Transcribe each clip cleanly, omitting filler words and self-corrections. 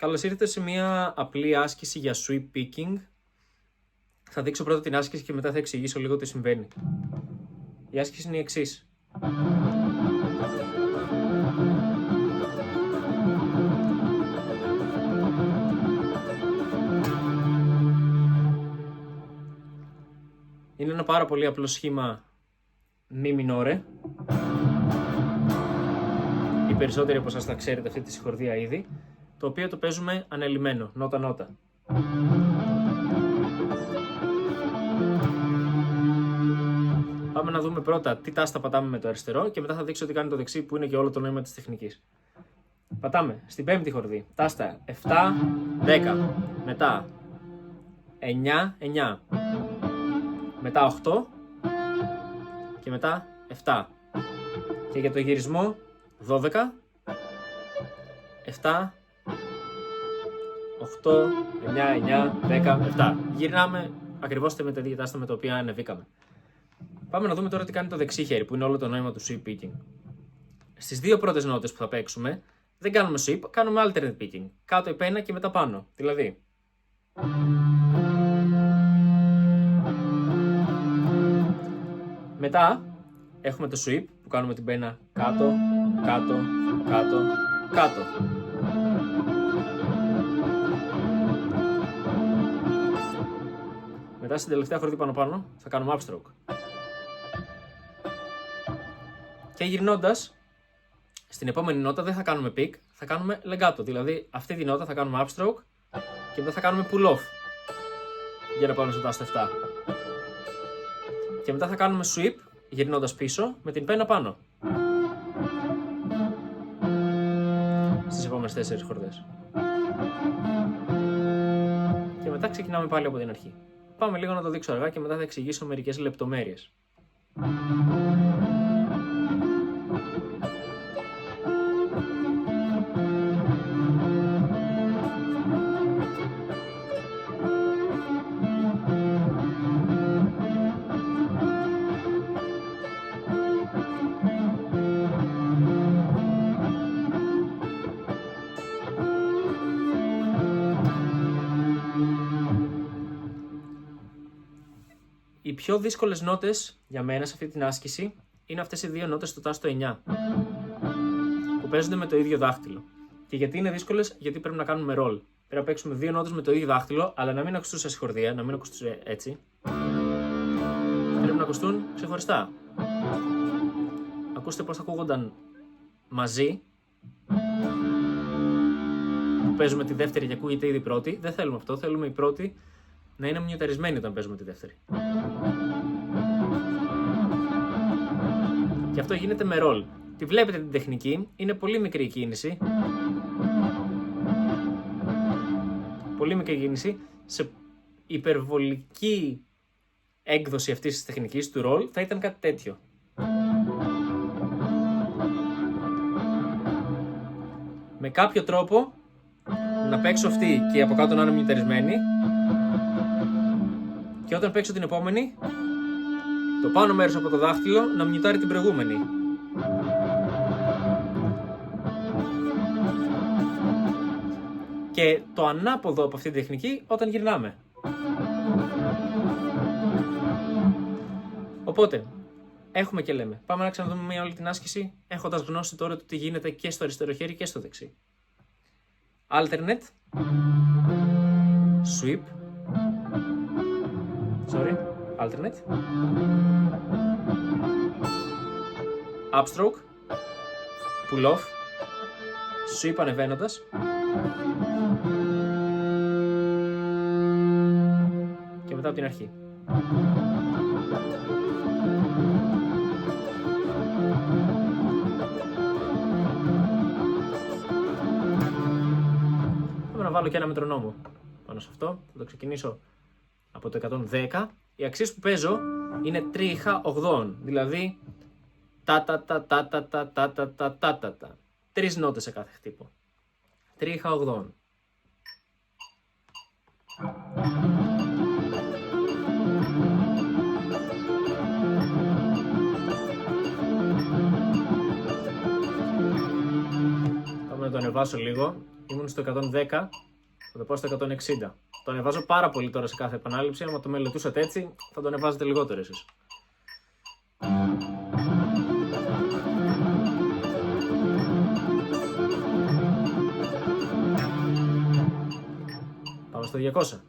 Καλώς ήρθατε σε μια απλή άσκηση για sweep picking. Θα δείξω πρώτα την άσκηση και μετά θα εξηγήσω λίγο τι συμβαίνει. Η άσκηση είναι η εξής. Είναι ένα πάρα πολύ απλό σχήμα μη μινόρε. Οι περισσότεροι από εσάς θα ξέρετε αυτή τη συγχορδία ήδη, το οποίο το παίζουμε ανελυμμένο, νότα-νότα. Πάμε να δούμε πρώτα τι τάστα πατάμε με το αριστερό και μετά θα δείξω τι κάνει το δεξί, που είναι και όλο το νόημα της τεχνικής. Πατάμε στην πέμπτη χορδή, τάστα 7, 10, μετά 9, 9, μετά 8 και μετά 7. Και για το γυρισμό 12, 7, 8, 9, 9, 10, 7. Γυρνάμε ακριβώς με τα ίδια τάστα με τα οποία ανεβήκαμε. Πάμε να δούμε τώρα τι κάνει το δεξί χέρι, που είναι όλο το νόημα του sweep picking. Στις δύο πρώτες νότες που θα παίξουμε, δεν κάνουμε sweep, κάνουμε alternate picking. Κάτω η πένα και μετά πάνω. Δηλαδή. Μετά έχουμε το sweep που κάνουμε την πένα κάτω, κάτω, κάτω, κάτω. Μετά στην τελευταία χορδή πάνω θα κάνουμε upstroke. Και γυρνώντας, στην επόμενη νότα δεν θα κάνουμε pick, θα κάνουμε legato. Δηλαδή αυτή τη νότα θα κάνουμε upstroke και μετά θα κάνουμε pull off για να πάμε στο τάστο 7. Και μετά θα κάνουμε sweep γυρνώντας πίσω με την πένα πάνω. Στις επόμενες 4 χορδές. Και μετά ξεκινάμε πάλι από την αρχή. Πάμε λίγο να το δείξω αργά και μετά θα εξηγήσω μερικές λεπτομέρειες. Οι πιο δύσκολες νότες για μένα σε αυτή την άσκηση είναι αυτές οι δύο νότες στο τάστο 9 που παίζονται με το ίδιο δάχτυλο. Και γιατί είναι δύσκολες? Γιατί πρέπει να κάνουμε roll. Πρέπει να παίξουμε δύο νότες με το ίδιο δάχτυλο, αλλά να μην ακουστούν σε συγχορδία, να μην ακουστούν έτσι. Πρέπει να ακουστούν ξεχωριστά. Ακούστε πώς θα ακούγονταν μαζί. Που παίζουμε τη δεύτερη και ακούγεται ήδη η πρώτη. Δεν θέλουμε αυτό, θέλουμε η πρώτη να είναι μιουταρισμένη όταν παίζουμε τη δεύτερη. Και αυτό γίνεται με roll. Τη βλέπετε την τεχνική, είναι πολύ μικρή η κίνηση. Πολύ μικρή κίνηση. Σε υπερβολική έκδοση αυτής της τεχνικής του roll θα ήταν κάτι τέτοιο. Με κάποιο τρόπο να παίξω αυτή και από κάτω να είναι μιουταρισμένη. Και όταν παίξω την επόμενη, το πάνω μέρος από το δάχτυλο να μιουτάρει την προηγούμενη. Και το ανάποδο από αυτή τη τεχνική όταν γυρνάμε. Οπότε, έχουμε και λέμε. Πάμε να ξαναδούμε μια όλη την άσκηση, έχοντας γνώση τώρα του τι γίνεται και στο αριστερό χέρι και στο δεξί. Alternate. Sweep. Alternate. Upstroke. Pull off. Sweep ανεβαίνοντας. Και μετά από την αρχή. Πάμε να βάλω και ένα μετρονόμο πάνω σε αυτό. Θα το ξεκινήσω από το 110. Οι αξίες που παίζω είναι τρίχα 8, δηλαδή τα. Τρεις νότες σε κάθε χτύπο. Τρίχα 8. Πάμε να το ανεβάσω λίγο ήμουν στο 110, θα το πάω στο 160. Το ανεβάζω πάρα πολύ τώρα σε κάθε επανάληψη, άμα το μελετούσατε έτσι θα το ανεβάζετε λιγότερο εσείς. Πάμε στο 200.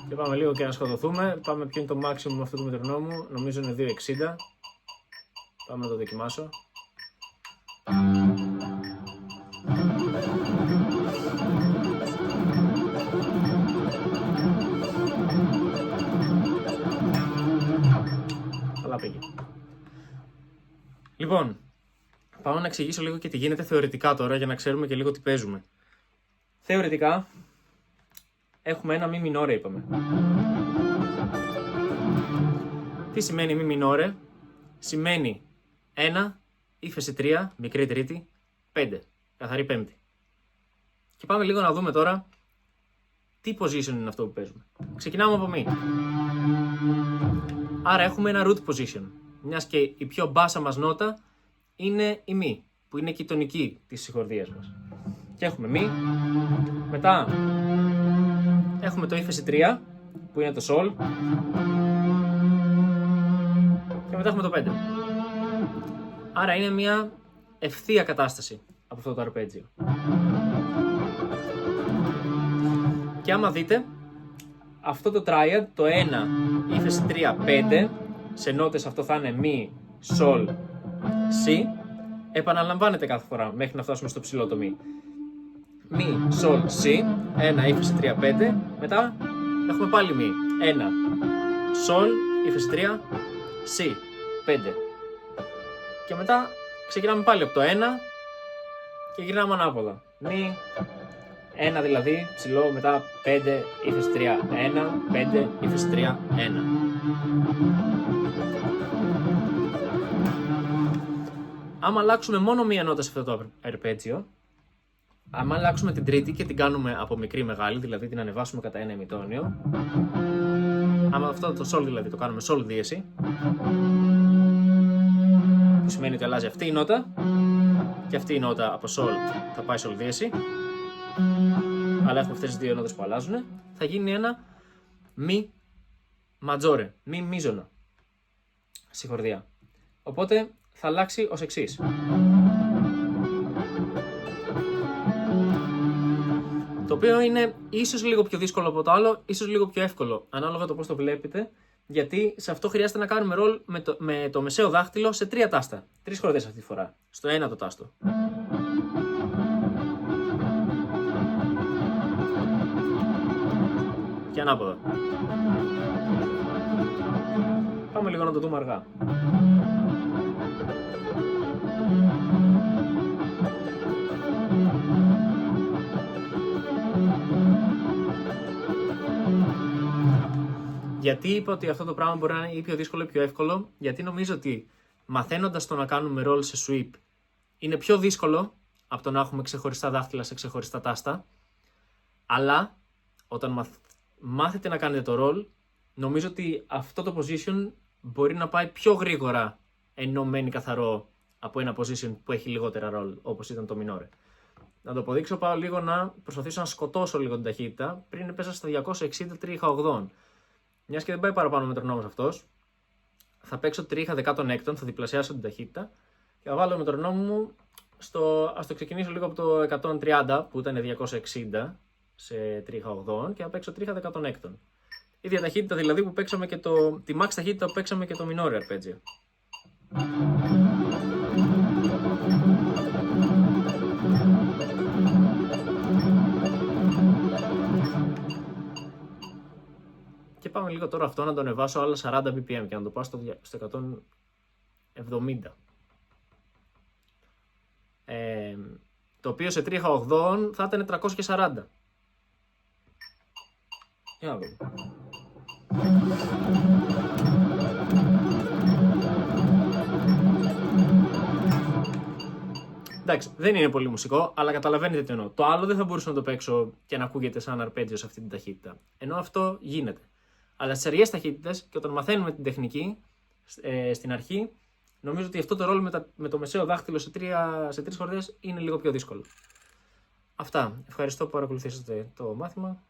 Και πάμε λίγο και να σκοτωθούμε. Πάμε ποιο είναι το maximum αυτού του μετρονόμου. Νομίζω είναι 260. Πάμε να το δοκιμάσω. Καλά πήγε. Λοιπόν, πάω να εξηγήσω λίγο και τι γίνεται θεωρητικά τώρα για να ξέρουμε και λίγο τι παίζουμε. Θεωρητικά έχουμε ένα μη μινόρε, είπαμε. Τι σημαίνει μη μινόρε? Σημαίνει 1, ύφεση 3, μικρή τρίτη, 5, καθαρή πέμπτη. Και πάμε λίγο να δούμε τώρα τι position είναι αυτό που παίζουμε. Ξεκινάμε από μη. Άρα έχουμε ένα root position, μιας και η πιο μπάσα μας νότα είναι η μη, που είναι και η τονική της συγχορδίας μας. Και έχουμε μη, μετά έχουμε το ύφεση 3, που είναι το sol, και μετά έχουμε το 5. Άρα είναι μια ευθεία κατάσταση από αυτό το αρπέτζιο. Και άμα δείτε, αυτό το triad, το 1, ύφεση 3, 5, σε νότες αυτό θα είναι μη, sol, si, επαναλαμβάνεται κάθε φορά μέχρι να φτάσουμε στο ψηλό το μη. Μη, sol, si, 1, ύφεση 3, 5, μετά έχουμε πάλι μη, 1, sol, ύφεση 3, si, 5. Και μετά ξεκινάμε πάλι από το 1 και γυρνάμε ανάποδα. Μη, 1 δηλαδή, ψηλό, μετά 5, ύφεση 3, 1, 5, ύφεση 3, 1. Άμα αλλάξουμε μόνο μία νότα σε αυτό το αρπέτζιο, άμα αλλάξουμε την τρίτη και την κάνουμε από μικρή μεγάλη, δηλαδή την ανεβάσουμε κατά ένα ημιτόνιο, άμα αυτό το sol δηλαδή το κάνουμε sol δίεση, που σημαίνει ότι αλλάζει αυτή η νότα και αυτή η νότα από sol θα πάει sol δίεση, αλλά έχουμε αυτές τις δύο νότες που αλλάζουν, θα γίνει ένα μη ματζόρε, μη μίζωνα συγχορδία. Οπότε θα αλλάξει ως εξής. Το οποίο είναι ίσως λίγο πιο δύσκολο από το άλλο, ίσως λίγο πιο εύκολο, ανάλογα το πώς το βλέπετε, γιατί σε αυτό χρειάζεται να κάνουμε ρολ με το μεσαίο δάχτυλο σε 3 τάστα. 3 χορδές αυτή τη φορά, στο 1 το τάστο. Και ανάποδα. Πάμε λίγο να το δούμε αργά. Γιατί είπα ότι αυτό το πράγμα μπορεί να είναι ή πιο δύσκολο ή πιο εύκολο? Γιατί νομίζω ότι μαθαίνοντας το να κάνουμε roll σε sweep είναι πιο δύσκολο από το να έχουμε ξεχωριστά δάχτυλα σε ξεχωριστά τάστα. Αλλά όταν μάθετε να κάνετε το roll, νομίζω ότι αυτό το position μπορεί να πάει πιο γρήγορα ενώ μένει καθαρό από ένα position που έχει λιγότερα roll, όπως ήταν το minore. Να το αποδείξω, πάω λίγο να προσπαθήσω να σκοτώσω λίγο την ταχύτητα. Πριν έπαιζα στα 260 τρίχα 80. Μιας και δεν πάει παραπάνω ο μετρονόμος αυτός, θα παίξω τρίχα 16, θα διπλασιάσω την ταχύτητα και θα βάλω το μετρονόμο μου ας το ξεκινήσω λίγο από το 130 που ήταν 260 σε τρίχα 80 και θα παίξω τρίχα 16. Η ίδια ταχύτητα δηλαδή που παίξαμε και τη max ταχύτητα που παίξαμε και το minore arpeggio. Και πάμε λίγο τώρα αυτό να το ανεβάσω άλλα 40 bpm και να το πάω στο 170. Το οποίο σε τρίχα 80 θα ήταν 340. Για να δούμε. Εντάξει, δεν είναι πολύ μουσικό, αλλά καταλαβαίνετε τι εννοώ. Το άλλο δεν θα μπορούσα να το παίξω και να ακούγεται σαν αρπέτζιο σε αυτή την ταχύτητα. Ενώ αυτό γίνεται. Αλλά στις αργές ταχύτητες και όταν μαθαίνουμε την τεχνική στην αρχή, νομίζω ότι αυτό το ρόλο με το μεσαίο δάχτυλο σε τρεις χορδές είναι λίγο πιο δύσκολο. Αυτά. Ευχαριστώ που παρακολουθήσατε το μάθημα.